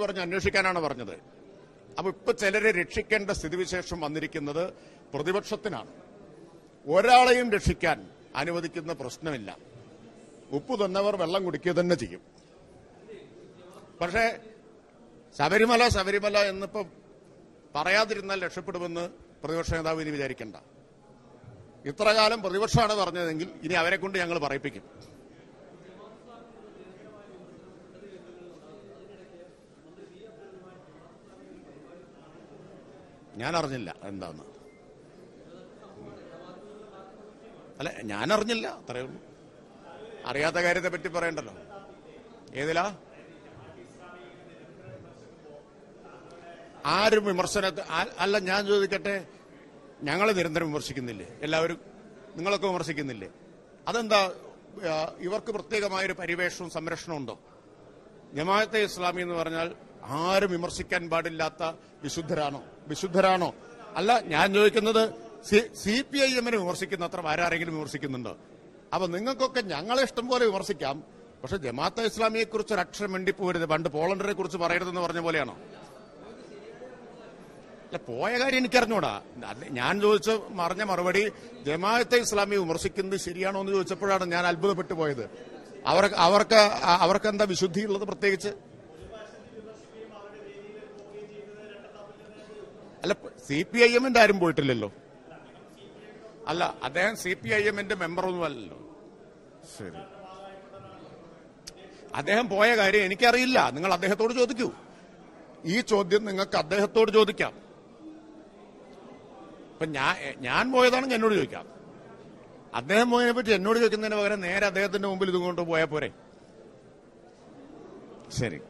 പറഞ്ഞ് അന്വേഷിക്കാനാണ് പറഞ്ഞത്. അപ്പൊ ഇപ്പൊ ചിലരെ രക്ഷിക്കേണ്ട സ്ഥിതിവിശേഷം വന്നിരിക്കുന്നത് പ്രതിപക്ഷത്തിനാണ്. ഒരാളെയും രക്ഷിക്കാൻ അനുവദിക്കുന്ന പ്രശ്നമില്ല. ഉപ്പ് തന്നവർ വെള്ളം കുടിക്കുക തന്നെ ചെയ്യും. പക്ഷേ ശബരിമല എന്നിപ്പോ പറയാതിരുന്നാൽ രക്ഷപ്പെടുമെന്ന് പ്രതിപക്ഷ നേതാവ് ഇനി വിചാരിക്കണ്ട. ഇത്രകാലം പ്രതിപക്ഷമാണ് പറഞ്ഞതെങ്കിൽ ഇനി അവരെ കൊണ്ട് ഞങ്ങൾ പറയിപ്പിക്കും. ഞാൻ അറിഞ്ഞില്ല എന്താന്ന്. അല്ല, ഞാൻ അറിഞ്ഞില്ല, അത്രയേ ഉള്ളൂ. അറിയാത്ത കാര്യത്തെ പറ്റി പറയണ്ടല്ലോ. ഏതിലാ ആരും വിമർശനത്തെ അല്ല, ഞാൻ ചോദിക്കട്ടെ, ഞങ്ങൾ നിരന്തരം വിമർശിക്കുന്നില്ലേ? എല്ലാവരും നിങ്ങളൊക്കെ വിമർശിക്കുന്നില്ലേ? അതെന്താ ഇവർക്ക് പ്രത്യേകമായൊരു പരിവേഷവും സംരക്ഷണവും ഉണ്ടോ? ജമാഅത്തെ ഇസ്ലാമി എന്ന് പറഞ്ഞാൽ ആരും വിമർശിക്കാൻ പാടില്ലാത്ത വിശുദ്ധരാണോ? അല്ല, ഞാൻ ചോദിക്കുന്നത് CPIM-നെ വിമർശിക്കുന്ന അത്ര ആരെങ്കിലും വിമർശിക്കുന്നുണ്ടോ? അപ്പൊ നിങ്ങൾക്കൊക്കെ ഞങ്ങളെ ഇഷ്ടം പോലെ വിമർശിക്കാം, പക്ഷെ ജമാഅത്തെ ഇസ്ലാമിയെക്കുറിച്ച് ഒരു അക്ഷരം മിണ്ടിപ്പോരുത്, പണ്ട് പോളണ്ടിനെ കുറിച്ച് പറയരുതെന്ന് പറഞ്ഞ പോലെയാണോ? അല്ല, പോയ കാര്യം എനിക്കറിഞ്ഞൂടാ. ഞാൻ ചോദിച്ച പറഞ്ഞ മറുപടി ജമാഅത്തെ ഇസ്ലാമി വിമർശിക്കുന്നത് ശരിയാണോ എന്ന് ചോദിച്ചപ്പോഴാണ് ഞാൻ അത്ഭുതപ്പെട്ടു പോയത്. അവർക്ക് എന്താ വിശുദ്ധിയുള്ളത് പ്രത്യേകിച്ച്? അല്ല, CPIM-ന്റെ ആരും പോയിട്ടില്ലല്ലോ. അല്ല, അദ്ദേഹം CPIM-ന്റെ മെമ്പറൊന്നും അല്ലല്ലോ. ശരി, അദ്ദേഹം പോയ കാര്യം എനിക്കറിയില്ല. നിങ്ങൾ അദ്ദേഹത്തോട് ചോദിക്കൂ. ഈ ചോദ്യം നിങ്ങൾക്ക് അദ്ദേഹത്തോട് ചോദിക്കാം. ഇപ്പൊ ഞാൻ പോയതാണെങ്കിൽ എന്നോട് ചോദിക്കാം. അദ്ദേഹം പോയതിനെ പറ്റി എന്നോട് ചോദിക്കുന്നതിന് പകരം നേരെ അദ്ദേഹത്തിന്റെ മുമ്പിൽ ഇതുകൊണ്ട് പോയാൽ പോരെ? ശരി.